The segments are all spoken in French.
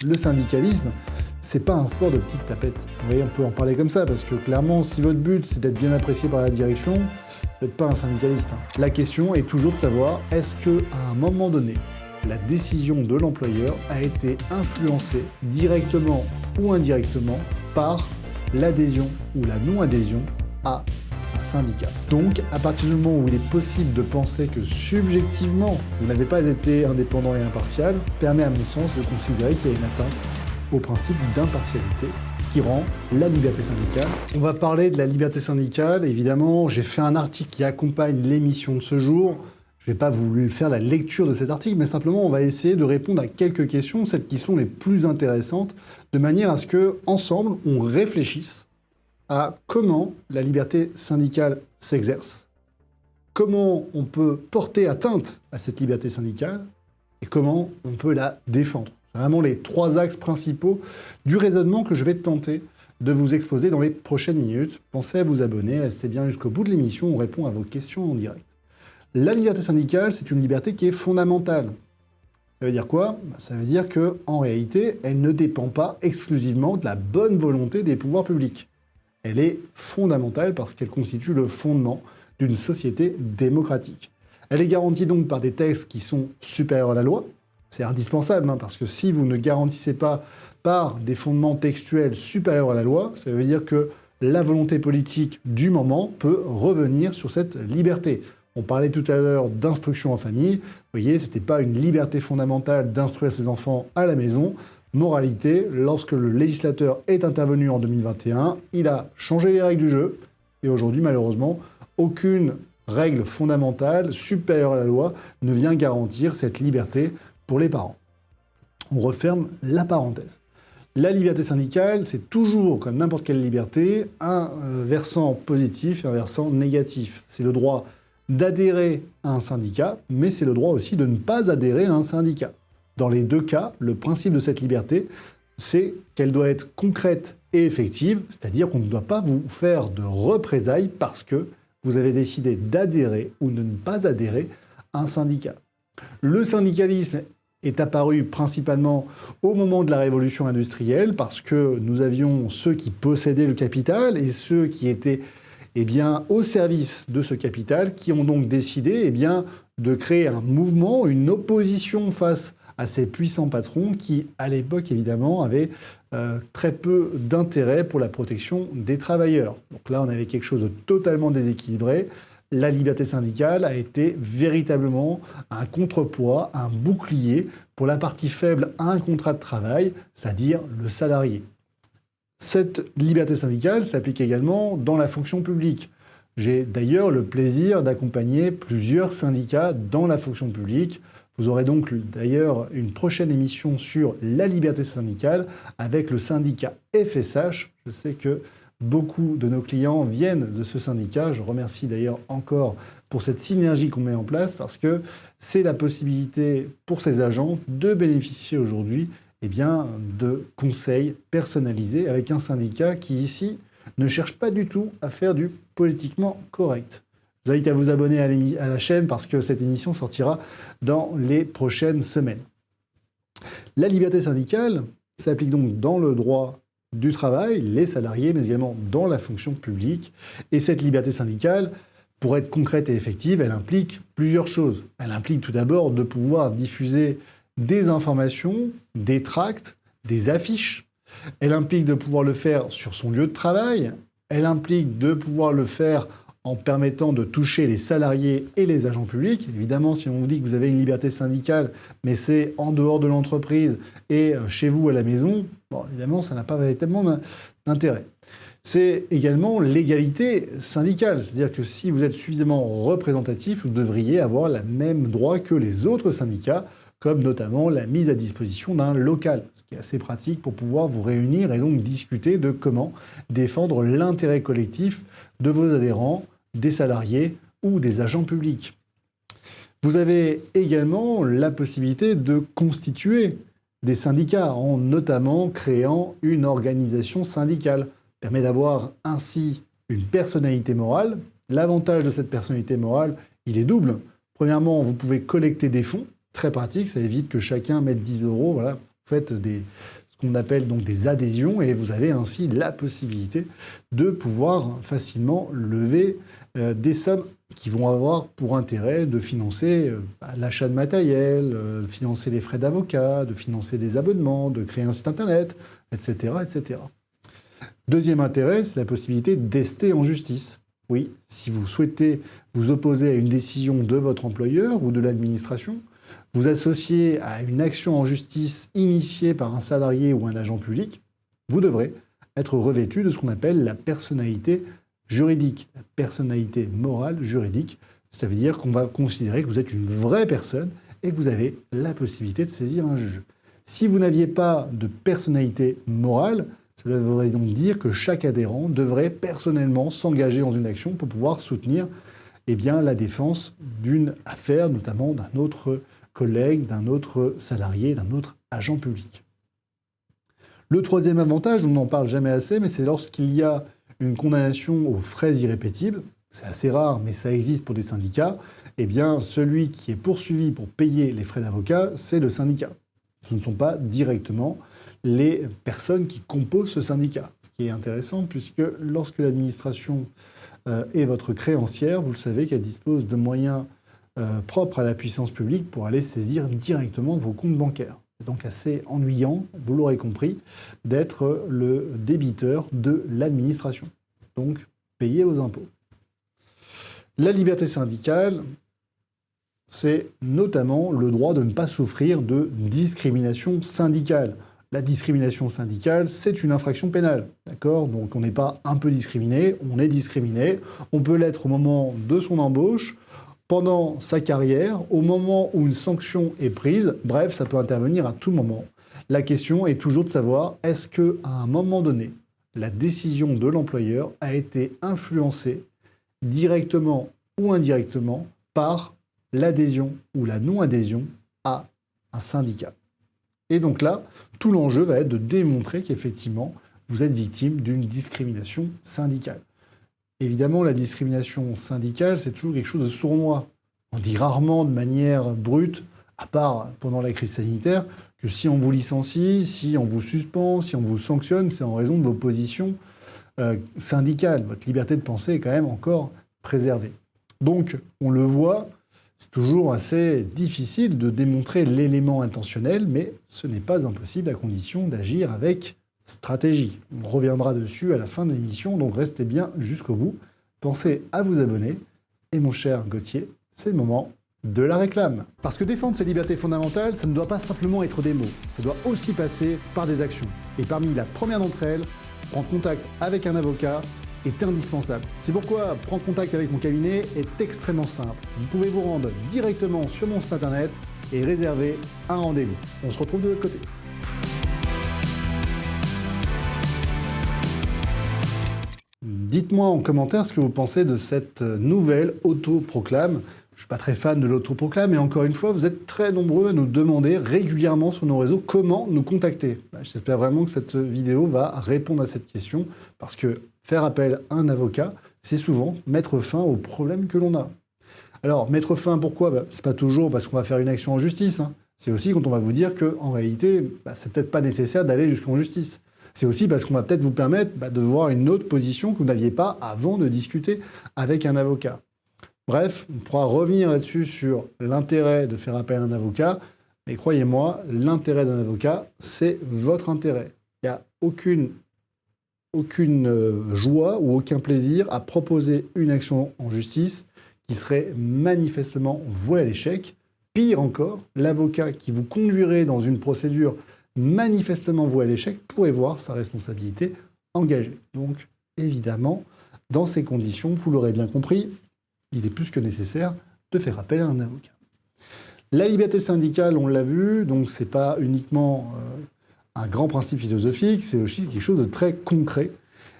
Le syndicalisme, c'est pas un sport de petites tapettes. Vous voyez, on peut en parler comme ça, parce que clairement, si votre but c'est d'être bien apprécié par la direction, vous n'êtes pas un syndicaliste. La question est toujours de savoir, est-ce qu'à un moment donné, la décision de l'employeur a été influencée directement ou indirectement par l'adhésion ou la non-adhésion à un syndicat. Donc, à partir du moment où il est possible de penser que subjectivement, vous n'avez pas été indépendant et impartial, permet à mon sens de considérer qu'il y a une atteinte au principe d'impartialité, ce qui rend la liberté syndicale. On va parler de la liberté syndicale, évidemment, j'ai fait un article qui accompagne l'émission de ce jour. Je ne vais pas vous faire la lecture de cet article, mais simplement on va essayer de répondre à quelques questions, celles qui sont les plus intéressantes, de manière à ce que, ensemble, on réfléchisse à comment la liberté syndicale s'exerce, comment on peut porter atteinte à cette liberté syndicale et comment on peut la défendre. C'est vraiment les trois axes principaux du raisonnement que je vais tenter de vous exposer dans les prochaines minutes. Pensez à vous abonner, restez bien jusqu'au bout de l'émission, on répond à vos questions en direct. La liberté syndicale, c'est une liberté qui est fondamentale. Ça veut dire quoi? Ça veut dire qu'en réalité, elle ne dépend pas exclusivement de la bonne volonté des pouvoirs publics. Elle est fondamentale parce qu'elle constitue le fondement d'une société démocratique. Elle est garantie donc par des textes qui sont supérieurs à la loi. C'est indispensable, parce que si vous ne garantissez pas par des fondements textuels supérieurs à la loi, ça veut dire que la volonté politique du moment peut revenir sur cette liberté. On parlait tout à l'heure d'instruction en famille. Vous voyez, ce n'était pas une liberté fondamentale d'instruire ses enfants à la maison. Moralité, lorsque le législateur est intervenu en 2021, il a changé les règles du jeu. Et aujourd'hui, malheureusement, aucune règle fondamentale supérieure à la loi ne vient garantir cette liberté pour les parents. On referme la parenthèse. La liberté syndicale, c'est toujours, comme n'importe quelle liberté, un versant positif et un versant négatif. C'est le droit d'adhérer à un syndicat, mais c'est le droit aussi de ne pas adhérer à un syndicat. Dans les deux cas, le principe de cette liberté, c'est qu'elle doit être concrète et effective, c'est-à-dire qu'on ne doit pas vous faire de représailles parce que vous avez décidé d'adhérer ou de ne pas adhérer à un syndicat. Le syndicalisme est apparu principalement au moment de la révolution industrielle parce que nous avions ceux qui possédaient le capital et ceux qui étaient au service de ce capital, qui ont donc décidé de créer un mouvement, une opposition face à ces puissants patrons qui, à l'époque, évidemment, avaient très peu d'intérêt pour la protection des travailleurs. Donc là, on avait quelque chose de totalement déséquilibré. La liberté syndicale a été véritablement un contrepoids, un bouclier pour la partie faible à un contrat de travail, c'est-à-dire le salarié. Cette liberté syndicale s'applique également dans la fonction publique. J'ai d'ailleurs le plaisir d'accompagner plusieurs syndicats dans la fonction publique. Vous aurez donc d'ailleurs une prochaine émission sur la liberté syndicale avec le syndicat FSH. Je sais que beaucoup de nos clients viennent de ce syndicat. Je remercie d'ailleurs encore pour cette synergie qu'on met en place parce que c'est la possibilité pour ces agents de bénéficier aujourd'hui de conseils personnalisés avec un syndicat qui, ici, ne cherche pas du tout à faire du politiquement correct. Je vous invite à vous abonner à la chaîne parce que cette émission sortira dans les prochaines semaines. La liberté syndicale s'applique donc dans le droit du travail, les salariés, mais également dans la fonction publique. Et cette liberté syndicale, pour être concrète et effective, elle implique plusieurs choses. Elle implique tout d'abord de pouvoir diffuser des informations, des tracts, des affiches. Elle implique de pouvoir le faire sur son lieu de travail. Elle implique de pouvoir le faire en permettant de toucher les salariés et les agents publics. Évidemment, si on vous dit que vous avez une liberté syndicale, mais c'est en dehors de l'entreprise et chez vous à la maison, évidemment, ça n'a pas véritablement d'intérêt. C'est également l'égalité syndicale, c'est-à-dire que si vous êtes suffisamment représentatif, vous devriez avoir le même droit que les autres syndicats, comme notamment la mise à disposition d'un local, ce qui est assez pratique pour pouvoir vous réunir et donc discuter de comment défendre l'intérêt collectif de vos adhérents, des salariés ou des agents publics. Vous avez également la possibilité de constituer des syndicats en notamment créant une organisation syndicale. Ça permet d'avoir ainsi une personnalité morale. L'avantage de cette personnalité morale, il est double. Premièrement, vous pouvez collecter des fonds. Très pratique, ça évite que chacun mette 10 €. Voilà. faites ce qu'on appelle donc des adhésions et vous avez ainsi la possibilité de pouvoir facilement lever des sommes qui vont avoir pour intérêt de financer l'achat de matériel, financer les frais d'avocat, de financer des abonnements, de créer un site internet, etc., etc. Deuxième intérêt, c'est la possibilité d'ester en justice. Oui, si vous souhaitez vous opposer à une décision de votre employeur ou de l'administration, vous associez à une action en justice initiée par un salarié ou un agent public, vous devrez être revêtu de ce qu'on appelle la personnalité juridique, la personnalité morale juridique. Ça veut dire qu'on va considérer que vous êtes une vraie personne et que vous avez la possibilité de saisir un juge. Si vous n'aviez pas de personnalité morale, cela voudrait donc dire que chaque adhérent devrait personnellement s'engager dans une action pour pouvoir soutenir la défense d'une affaire, notamment d'un autre collègue, d'un autre salarié, d'un autre agent public. Le troisième avantage, on n'en parle jamais assez, mais c'est lorsqu'il y a une condamnation aux frais irrépétibles, c'est assez rare, mais ça existe pour des syndicats, celui qui est poursuivi pour payer les frais d'avocat, c'est le syndicat. Ce ne sont pas directement les personnes qui composent ce syndicat. Ce qui est intéressant, puisque lorsque l'administration est votre créancière, vous le savez qu'elle dispose de moyens propres à la puissance publique pour aller saisir directement vos comptes bancaires. C'est donc assez ennuyant, vous l'aurez compris, d'être le débiteur de l'administration. Donc, payez vos impôts. La liberté syndicale, c'est notamment le droit de ne pas souffrir de discrimination syndicale. La discrimination syndicale, c'est une infraction pénale, d'accord ? Donc on n'est pas un peu discriminé, on est discriminé. On peut l'être au moment de son embauche, pendant sa carrière, au moment où une sanction est prise. Bref, ça peut intervenir à tout moment. La question est toujours de savoir, est-ce qu'à un moment donné, la décision de l'employeur a été influencée directement ou indirectement par l'adhésion ou la non-adhésion à un syndicat. Et donc là, tout l'enjeu va être de démontrer qu'effectivement, vous êtes victime d'une discrimination syndicale. Évidemment, la discrimination syndicale, c'est toujours quelque chose de sournois. On dit rarement de manière brute, à part pendant la crise sanitaire, que si on vous licencie, si on vous suspend, si on vous sanctionne, c'est en raison de vos positions syndicales. Votre liberté de penser est quand même encore préservée. Donc, on le voit, c'est toujours assez difficile de démontrer l'élément intentionnel, mais ce n'est pas impossible à condition d'agir avec stratégie. On reviendra dessus à la fin de l'émission, donc restez bien jusqu'au bout. Pensez à vous abonner. Et mon cher Gauthier, c'est le moment de la réclame. Parce que défendre ses libertés fondamentales, ça ne doit pas simplement être des mots, ça doit aussi passer par des actions. Et parmi la première d'entre elles, prendre contact avec un avocat est indispensable. C'est pourquoi prendre contact avec mon cabinet est extrêmement simple. Vous pouvez vous rendre directement sur mon site internet et réserver un rendez-vous. On se retrouve de l'autre côté. Dites-moi en commentaire ce que vous pensez de cette nouvelle autoproclame. Je ne suis pas très fan de l'autoproclame, mais encore une fois, vous êtes très nombreux à nous demander régulièrement sur nos réseaux comment nous contacter. J'espère vraiment que cette vidéo va répondre à cette question, parce que faire appel à un avocat, c'est souvent mettre fin aux problèmes que l'on a. Alors, mettre fin, pourquoi ? C'est pas toujours parce qu'on va faire une action en justice. C'est aussi quand on va vous dire qu'en réalité, c'est peut-être pas nécessaire d'aller jusqu'en justice. C'est aussi parce qu'on va peut-être vous permettre de voir une autre position que vous n'aviez pas avant de discuter avec un avocat. Bref, on pourra revenir là-dessus sur l'intérêt de faire appel à un avocat. Mais croyez-moi, l'intérêt d'un avocat, c'est votre intérêt. Il n'y a aucune joie ou aucun plaisir à proposer une action en justice qui serait manifestement vouée à l'échec. Pire encore, l'avocat qui vous conduirait dans une procédure manifestement vouée à l'échec pourrait voir sa responsabilité engagée. Donc, évidemment, dans ces conditions, vous l'aurez bien compris, il est plus que nécessaire de faire appel à un avocat. La liberté syndicale, on l'a vu, donc c'est pas uniquement un grand principe philosophique, c'est aussi quelque chose de très concret,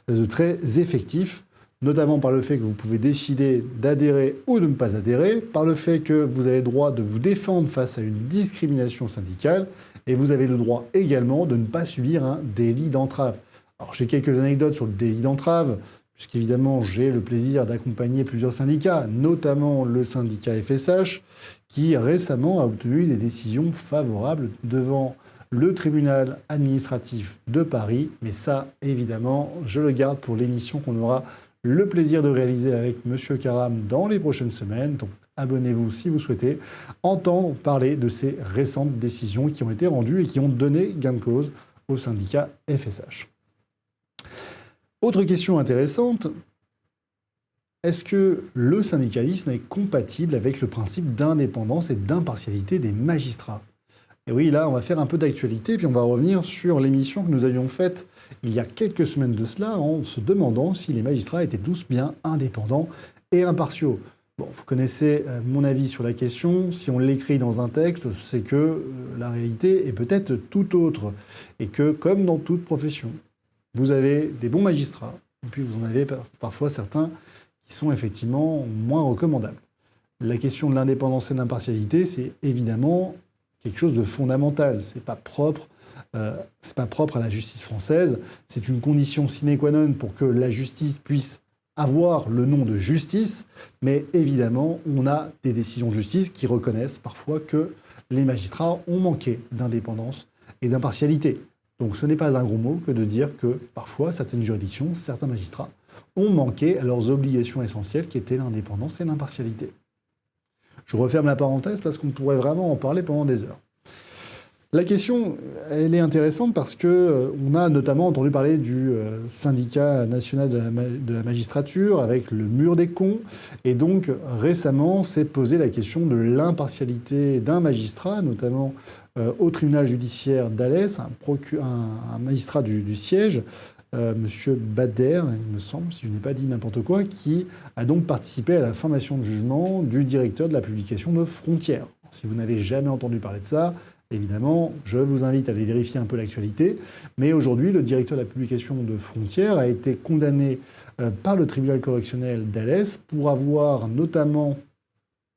de très effectif, notamment par le fait que vous pouvez décider d'adhérer ou de ne pas adhérer, par le fait que vous avez le droit de vous défendre face à une discrimination syndicale, et vous avez le droit également de ne pas subir un délit d'entrave. Alors j'ai quelques anecdotes sur le délit d'entrave, puisqu'évidemment j'ai le plaisir d'accompagner plusieurs syndicats, notamment le syndicat FSH, qui récemment a obtenu des décisions favorables devant le tribunal administratif de Paris. Mais ça, évidemment, je le garde pour l'émission qu'on aura le plaisir de réaliser avec M. Karam dans les prochaines semaines. Donc, abonnez-vous si vous souhaitez entendre parler de ces récentes décisions qui ont été rendues et qui ont donné gain de cause au syndicat FSH. Autre question intéressante, est-ce que le syndicalisme est compatible avec le principe d'indépendance et d'impartialité des magistrats? Et oui, là, on va faire un peu d'actualité, puis on va revenir sur l'émission que nous avions faite il y a quelques semaines de cela, en se demandant si les magistrats étaient tous bien indépendants et impartiaux. Bon, vous connaissez mon avis sur la question. Si on l'écrit dans un texte, c'est que la réalité est peut-être tout autre. Et que, comme dans toute profession, vous avez des bons magistrats, et puis vous en avez parfois certains qui sont effectivement moins recommandables. La question de l'indépendance et de l'impartialité, c'est évidemment quelque chose de fondamental. C'est pas propre à la justice française. C'est une condition sine qua non pour que la justice puisse avoir le nom de justice, mais évidemment, on a des décisions de justice qui reconnaissent parfois que les magistrats ont manqué d'indépendance et d'impartialité. Donc ce n'est pas un gros mot que de dire que parfois, certaines juridictions, certains magistrats ont manqué à leurs obligations essentielles qui étaient l'indépendance et l'impartialité. Je referme la parenthèse parce qu'on pourrait vraiment en parler pendant des heures. La question, elle est intéressante parce qu'on a notamment entendu parler du syndicat national de la magistrature avec le mur des cons. Et donc, récemment, s'est posé la question de l'impartialité d'un magistrat, notamment au tribunal judiciaire d'Alès, un magistrat du siège, Monsieur Bader, il me semble, si je n'ai pas dit n'importe quoi, qui a donc participé à la formation de jugement du directeur de la publication de Frontières. Si vous n'avez jamais entendu parler de ça, évidemment, je vous invite à aller vérifier un peu l'actualité. Mais aujourd'hui, le directeur de la publication de Frontières a été condamné par le tribunal correctionnel d'Alès pour avoir notamment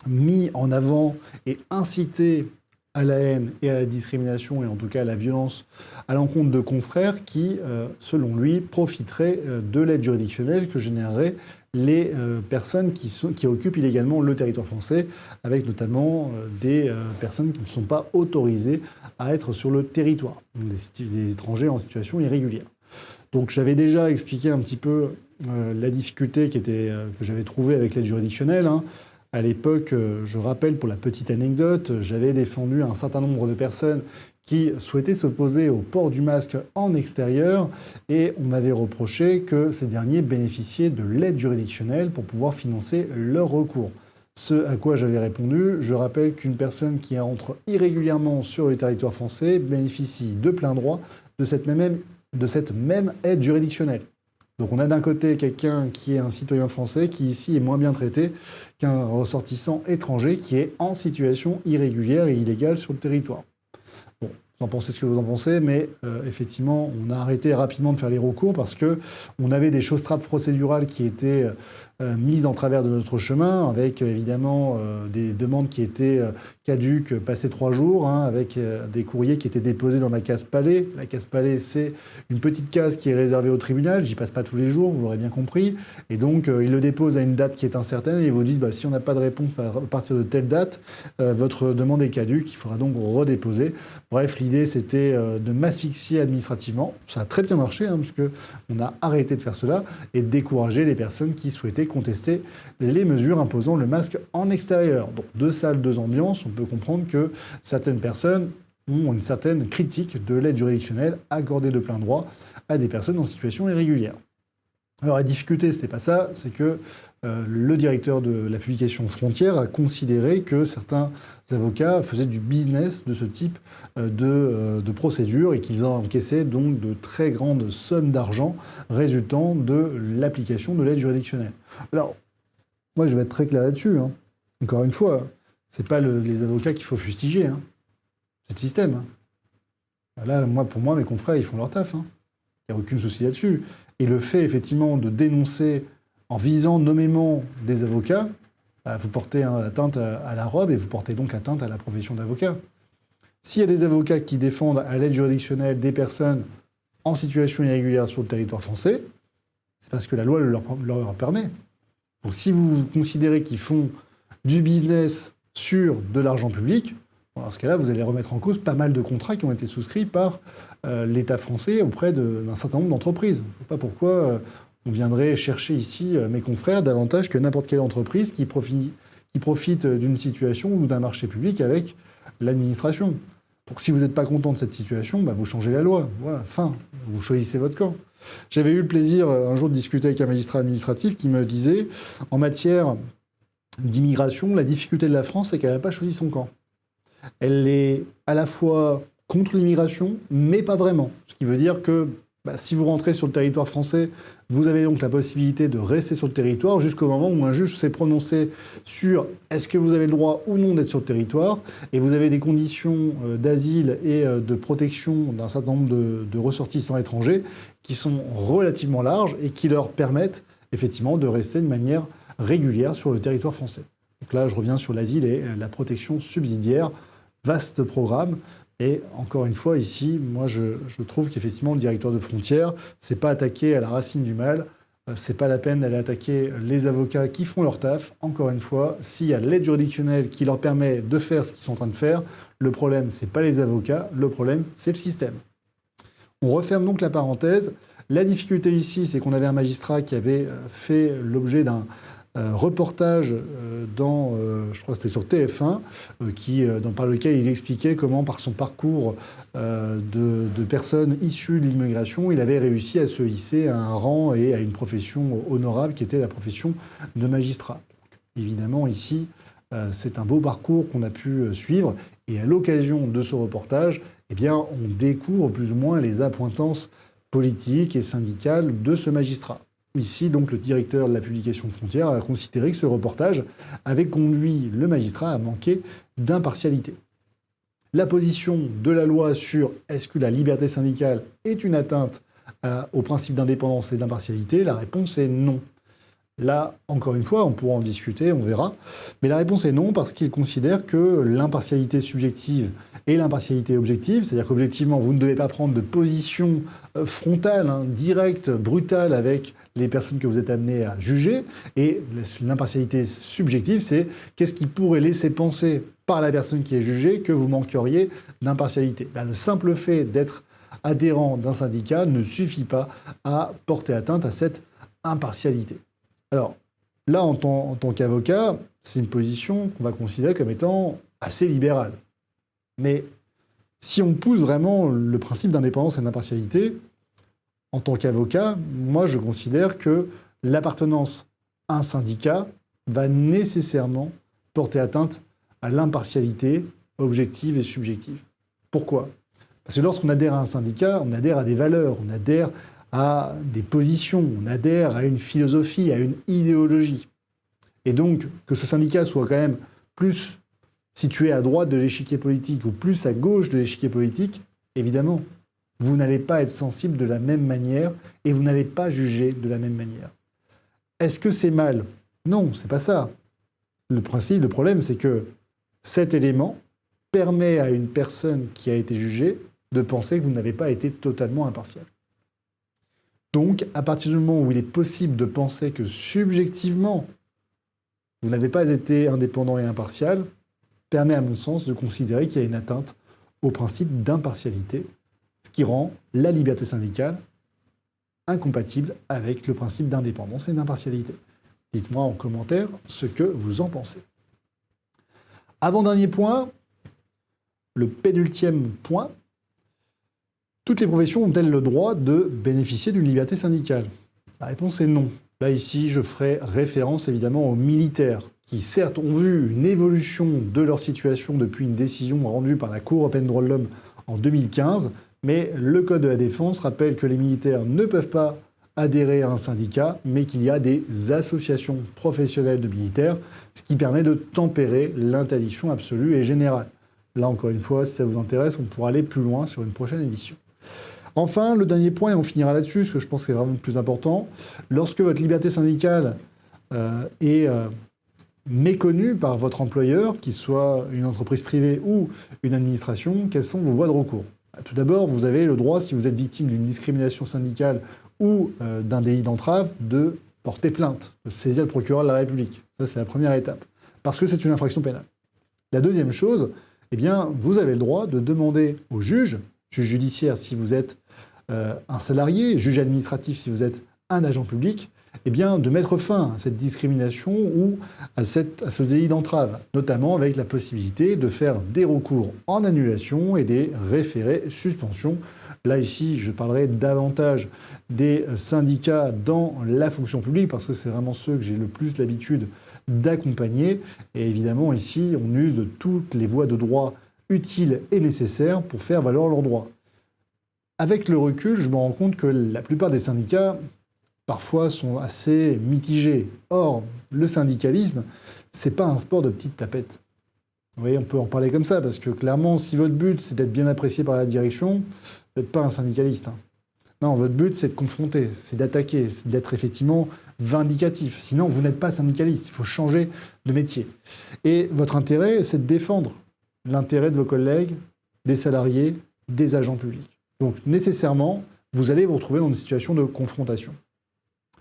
mis en avant et incité à la haine et à la discrimination, et en tout cas à la violence à l'encontre de confrères qui, selon lui, profiteraient de l'aide juridictionnelle que généreraient les personnes qui occupent illégalement le territoire français, avec notamment des personnes qui ne sont pas autorisées à être sur le territoire, des étrangers en situation irrégulière. Donc j'avais déjà expliqué un petit peu la difficulté que j'avais trouvée avec l'aide juridictionnelle. À l'époque, je rappelle pour la petite anecdote, j'avais défendu un certain nombre de personnes qui souhaitaient s'opposer au port du masque en extérieur et on m'avait reproché que ces derniers bénéficiaient de l'aide juridictionnelle pour pouvoir financer leur recours. Ce à quoi j'avais répondu, je rappelle qu'une personne qui entre irrégulièrement sur le territoire français bénéficie de plein droit de cette même aide juridictionnelle. Donc on a d'un côté quelqu'un qui est un citoyen français qui ici est moins bien traité qu'un ressortissant étranger qui est en situation irrégulière et illégale sur le territoire. Bon, vous en pensez ce que vous en pensez, mais effectivement, on a arrêté rapidement de faire les recours parce qu'on avait des choses-trappes procédurales qui étaient mises en travers de notre chemin, avec évidemment des demandes qui étaient caduques passées 3 jours, avec des courriers qui étaient déposés dans la case palais. La case palais, c'est une petite case qui est réservée au tribunal, j'y passe pas tous les jours, vous l'aurez bien compris, et donc ils le déposent à une date qui est incertaine, et ils vous disent si on n'a pas de réponse à partir de telle date, votre demande est caduque, il faudra donc redéposer. Bref, l'idée c'était de m'asphyxier administrativement, ça a très bien marché, parce qu'on a arrêté de faire cela, et de décourager les personnes qui souhaitaient contester les mesures imposant le masque en extérieur. Donc 2 salles, 2 ambiances, on peut comprendre que certaines personnes ont une certaine critique de l'aide juridictionnelle accordée de plein droit à des personnes en situation irrégulière. Alors la difficulté, c'était pas ça, c'est que le directeur de la publication Frontières a considéré que certains avocats faisaient du business de ce type de procédure et qu'ils encaissaient donc de très grandes sommes d'argent résultant de l'application de l'aide juridictionnelle. Alors, moi je vais être très clair là-dessus. Encore une fois, c'est pas les avocats qu'il faut fustiger. C'est le système. Là, pour moi, mes confrères, ils font leur taf. Il n'y a aucun souci là-dessus. Et le fait, effectivement, de dénoncer en visant nommément des avocats, vous portez atteinte à la robe et vous portez donc atteinte à la profession d'avocat. S'il y a des avocats qui défendent à l'aide juridictionnelle des personnes en situation irrégulière sur le territoire français, c'est parce que la loi leur permet. Donc si vous considérez qu'ils font du business sur de l'argent public, Dans ce cas-là, vous allez remettre en cause pas mal de contrats qui ont été souscrits par l'État français auprès d'un certain nombre d'entreprises. Je ne sais pas pourquoi on viendrait chercher ici mes confrères davantage que n'importe quelle entreprise qui profite d'une situation ou d'un marché public avec l'administration. Donc si vous n'êtes pas content de cette situation, vous changez la loi. Voilà, fin. Vous choisissez votre camp. J'avais eu le plaisir un jour de discuter avec un magistrat administratif qui me disait, en matière d'immigration, la difficulté de la France, c'est qu'elle n'a pas choisi son camp. Elle est à la fois contre l'immigration, mais pas vraiment. Ce qui veut dire que si vous rentrez sur le territoire français, vous avez donc la possibilité de rester sur le territoire jusqu'au moment où un juge s'est prononcé sur est-ce que vous avez le droit ou non d'être sur le territoire, et vous avez des conditions d'asile et de protection d'un certain nombre de ressortissants étrangers qui sont relativement larges et qui leur permettent effectivement de rester de manière régulière sur le territoire français. Donc là, je reviens sur l'asile et la protection subsidiaire, vaste programme. Et encore une fois, ici, moi, je trouve qu'effectivement, le directeur de frontières, c'est pas attaquer à la racine du mal. C'est pas la peine d'aller attaquer les avocats qui font leur taf. Encore une fois, s'il y a l'aide juridictionnelle qui leur permet de faire ce qu'ils sont en train de faire, le problème, c'est pas les avocats, le problème, c'est le système. On referme donc la parenthèse. La difficulté ici, c'est qu'on avait un magistrat qui avait fait l'objet d'un reportage dans, je crois que c'était sur TF1, par lequel il expliquait comment, par son parcours de personnes issues de l'immigration, il avait réussi à se hisser à un rang et à une profession honorable qui était la profession de magistrat. Donc, évidemment, ici, c'est un beau parcours qu'on a pu suivre. Et à l'occasion de ce reportage, eh bien, on découvre plus ou moins les appointances politiques et syndicales de ce magistrat. Ici, donc, le directeur de la publication de Frontières a considéré que ce reportage avait conduit le magistrat à manquer d'impartialité. La position de la loi sur est-ce que la liberté syndicale est une atteinte au principe d'indépendance et d'impartialité, la réponse est non. Là, encore une fois, on pourra en discuter, on verra. Mais la réponse est non parce qu'il considère que l'impartialité subjective et l'impartialité objective, c'est-à-dire qu'objectivement, vous ne devez pas prendre de position frontale, directe, brutale avec les personnes que vous êtes amenés à juger. Et l'impartialité subjective, c'est qu'est-ce qui pourrait laisser penser par la personne qui est jugée que vous manqueriez d'impartialité. Le simple fait d'être adhérent d'un syndicat ne suffit pas à porter atteinte à cette impartialité. Alors, là, en tant qu'avocat, c'est une position qu'on va considérer comme étant assez libérale. Mais si on pousse vraiment le principe d'indépendance et d'impartialité, en tant qu'avocat, moi, je considère que l'appartenance à un syndicat va nécessairement porter atteinte à l'impartialité objective et subjective. Pourquoi ? Parce que lorsqu'on adhère à un syndicat, on adhère à des valeurs, on adhère à des positions, on adhère à une philosophie, à une idéologie. Et donc, que ce syndicat soit quand même plus situé à droite de l'échiquier politique ou plus à gauche de l'échiquier politique, évidemment, vous n'allez pas être sensible de la même manière et vous n'allez pas juger de la même manière. Est-ce que c'est mal ? Non, c'est pas ça. Le problème, c'est que cet élément permet à une personne qui a été jugée de penser que vous n'avez pas été totalement impartial. Donc, à partir du moment où il est possible de penser que subjectivement, vous n'avez pas été indépendant et impartial, permet à mon sens de considérer qu'il y a une atteinte au principe d'impartialité, ce qui rend la liberté syndicale incompatible avec le principe d'indépendance et d'impartialité. Dites-moi en commentaire ce que vous en pensez. Avant-dernier point, le pénultième point. Toutes les professions ont-elles le droit de bénéficier d'une liberté syndicale ? La réponse est non. Là, ici, je ferai référence évidemment aux militaires, qui certes ont vu une évolution de leur situation depuis une décision rendue par la Cour européenne des droits de l'homme en 2015, mais le Code de la défense rappelle que les militaires ne peuvent pas adhérer à un syndicat, mais qu'il y a des associations professionnelles de militaires, ce qui permet de tempérer l'interdiction absolue et générale. Là, encore une fois, si ça vous intéresse, on pourra aller plus loin sur une prochaine édition. Enfin, le dernier point, et on finira là-dessus, parce que je pense que c'est vraiment le plus important, lorsque votre liberté syndicale est méconnue par votre employeur, qu'il soit une entreprise privée ou une administration, quelles sont vos voies de recours ? Tout d'abord, vous avez le droit, si vous êtes victime d'une discrimination syndicale ou d'un délit d'entrave, de porter plainte, de saisir le procureur de la République. Ça, c'est la première étape, parce que c'est une infraction pénale. La deuxième chose, eh bien, vous avez le droit de demander au juge judiciaire si vous êtes un salarié, juge administratif si vous êtes un agent public, eh bien, de mettre fin à cette discrimination ou à ce délit d'entrave, notamment avec la possibilité de faire des recours en annulation et des référés suspension. Là, ici, je parlerai davantage des syndicats dans la fonction publique, parce que c'est vraiment ceux que j'ai le plus l'habitude d'accompagner. Et évidemment, ici, on use de toutes les voies de droit utiles et nécessaires pour faire valoir leurs droits. Avec le recul, je me rends compte que la plupart des syndicats, parfois, sont assez mitigés. Or, le syndicalisme, c'est pas un sport de petites tapettes. Vous voyez, on peut en parler comme ça, parce que clairement, si votre but, c'est d'être bien apprécié par la direction, vous n'êtes pas un syndicaliste. Non, votre but, c'est de confronter, c'est d'attaquer, c'est d'être effectivement vindicatif. Sinon, vous n'êtes pas syndicaliste. Il faut changer de métier. Et votre intérêt, c'est de défendre l'intérêt de vos collègues, des salariés, des agents publics. Donc, nécessairement, vous allez vous retrouver dans une situation de confrontation.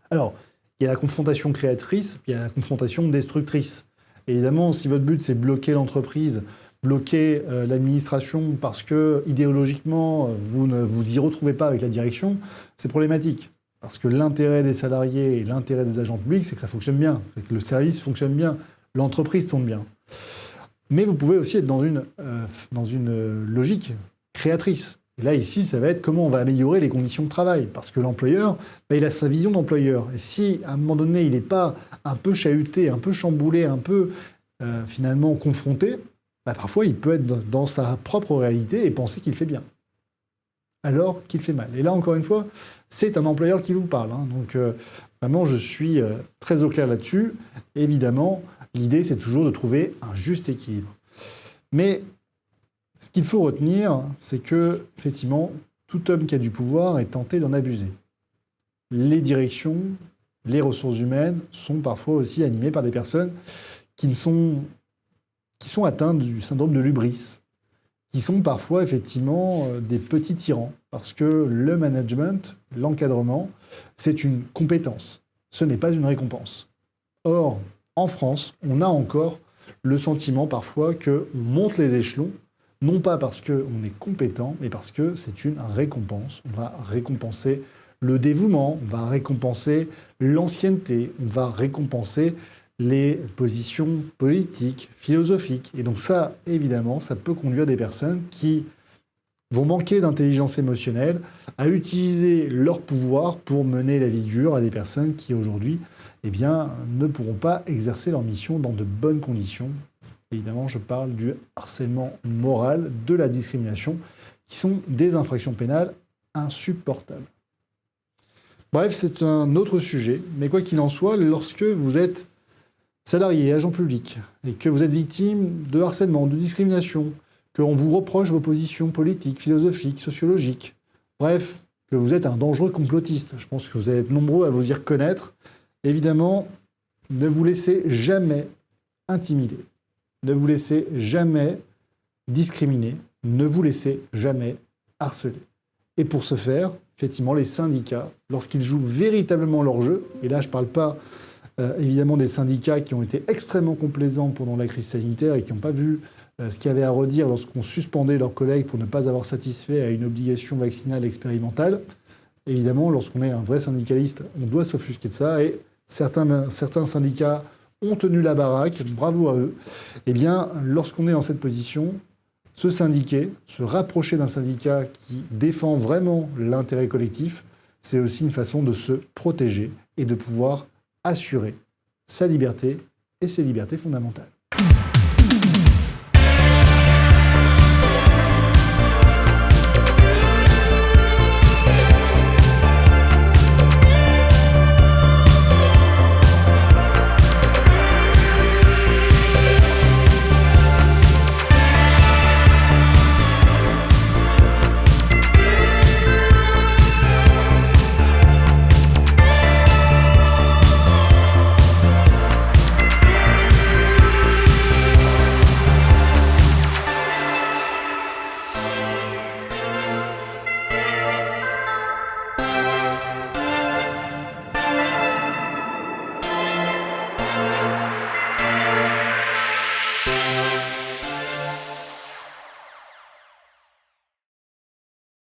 Alors, il y a la confrontation créatrice, puis il y a la confrontation destructrice. Évidemment, si votre but, c'est bloquer l'entreprise, bloquer l'administration parce que, idéologiquement, vous ne vous y retrouvez pas avec la direction, c'est problématique. Parce que l'intérêt des salariés et l'intérêt des agents publics, c'est que ça fonctionne bien, c'est que le service fonctionne bien, l'entreprise tourne bien. Mais vous pouvez aussi être dans une logique créatrice. Et là, ici, ça va être comment on va améliorer les conditions de travail. Parce que l'employeur, il a sa vision d'employeur. Et si, à un moment donné, il n'est pas un peu chahuté, un peu chamboulé, un peu, finalement, confronté, parfois, il peut être dans sa propre réalité et penser qu'il fait bien. Alors qu'il fait mal. Et là, encore une fois, c'est un employeur qui vous parle. Donc, vraiment, je suis très au clair là-dessus. Évidemment, l'idée, c'est toujours de trouver un juste équilibre. Mais ce qu'il faut retenir, c'est que, effectivement, tout homme qui a du pouvoir est tenté d'en abuser. Les directions, les ressources humaines sont parfois aussi animées par des personnes qui sont atteintes du syndrome de l'hubris, qui sont parfois, effectivement, des petits tyrans. Parce que le management, l'encadrement, c'est une compétence. Ce n'est pas une récompense. Or, en France, on a encore le sentiment parfois qu'on monte les échelons, non pas parce qu'on est compétent, mais parce que c'est une récompense. On va récompenser le dévouement, on va récompenser l'ancienneté, on va récompenser les positions politiques, philosophiques. Et donc ça, évidemment, ça peut conduire des personnes qui vont manquer d'intelligence émotionnelle à utiliser leur pouvoir pour mener la vie dure à des personnes qui, aujourd'hui, ne pourront pas exercer leur mission dans de bonnes conditions. Évidemment, je parle du harcèlement moral, de la discrimination, qui sont des infractions pénales insupportables. Bref, c'est un autre sujet, mais quoi qu'il en soit, lorsque vous êtes salarié, agent public, et que vous êtes victime de harcèlement, de discrimination, qu'on vous reproche vos positions politiques, philosophiques, sociologiques, bref, que vous êtes un dangereux complotiste, je pense que vous allez être nombreux à vous y reconnaître, évidemment, ne vous laissez jamais intimider. Ne vous laissez jamais discriminer, ne vous laissez jamais harceler. Et pour ce faire, effectivement, les syndicats, lorsqu'ils jouent véritablement leur jeu, et là je ne parle pas évidemment des syndicats qui ont été extrêmement complaisants pendant la crise sanitaire et qui n'ont pas vu ce qu'il y avait à redire lorsqu'on suspendait leurs collègues pour ne pas avoir satisfait à une obligation vaccinale expérimentale. Évidemment, lorsqu'on est un vrai syndicaliste, on doit s'offusquer de ça, et certains syndicats ont tenu la baraque, bravo à eux. Eh bien, lorsqu'on est dans cette position, se syndiquer, se rapprocher d'un syndicat qui défend vraiment l'intérêt collectif, c'est aussi une façon de se protéger et de pouvoir assurer sa liberté et ses libertés fondamentales.